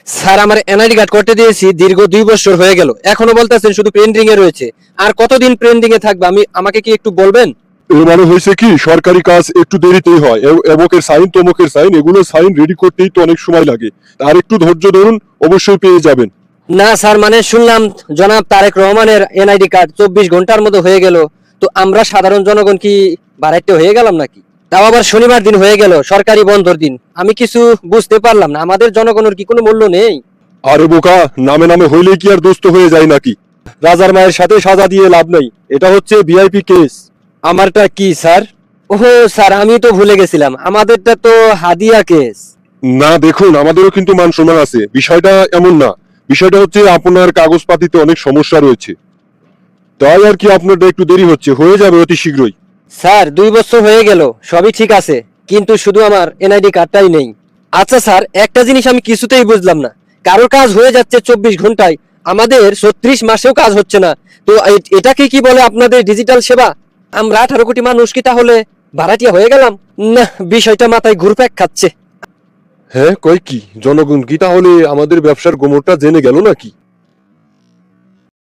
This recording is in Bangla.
স্যার আমার এনআইডি কার্ড করতে দিয়েছি দীর্ঘ 2 বছর হয়ে গেল, এখনো বলতেছেন শুধু পেন্ডিং এ রয়েছে। আর কতদিন পেন্ডিং এ থাকবে আমাকে কি একটু বলবেন? এর মানে হয়েছে কি, সরকারি কাজ একটু দেরিতেই হয়। এবকের সাইন তমকের সাইন, এগুলো সাইন রেডি করতেই তো অনেক সময় লাগে। আর একটু ধৈর্য ধরুন, অবশ্যই পেয়ে যাবেন। না স্যার, মানে শুনলাম জনাব তারেক রহমানের এনআইডি কার্ড 24 ঘন্টার মতো হয়ে গেল, তো আমরা সাধারণ জনগণ কি বাড়াইতে হয়ে গেলাম নাকি? তাও আবার শনিবার দিন হয়ে গেল, সরকারি বন্ধর দিন। আমি কিছু বুঝতে পারলাম না, আমাদের জনগণের কি কোনো মূল্য নেই? আরে বোকা, নামে নামে হইলেই কি আর দোস্ত হয়ে যায় নাকি? রাজার মায়ের সাথে সাজা দিয়ে লাভ নাই, এটা হচ্ছে ভিআইপি কেস। আমারটা কি স্যার? ওহো স্যার, আমি তো ভুলে গেছিলাম, আমাদেরটা তো হাদিয়া কেস। না দেখুন, আমাদেরও কিন্তু মান সম্মান আছে, বিষয়টা এমন না। বিষয়টা হচ্ছে আপনার কাগজপাতিতে অনেক সমস্যা রয়েছে, তাই আর কি আপনারটা একটু দেরি হচ্ছে, হয়ে যাবে অতি শীঘ্রই। স্যার 2 বছর হয়ে গেল, সবই ঠিক আছে, কিন্তু শুধু আমার এনআইডি কার্ডটাই নেই। আচ্ছা স্যার, একটা জিনিস আমি কিছুতেই বুঝলাম না, কারোর কাজ হয়ে যাচ্ছে 24 ঘন্টায়, আমাদের 36 মাসেও কাজ হচ্ছে না। তো এটাকে কি বলে আপনাদের ডিজিটাল সেবা? আমরা 18 কোটি মানুষ কি তাহলে ভাড়াটিয়া হয়ে গেলাম? না, বিষয়টা মাথায় ঘুরপাক খাচ্ছে। হ্যাঁ, কয় কি, জনগণ কি তাহলে আমাদের ব্যবসার গোমরটা জেনে গেল নাকি?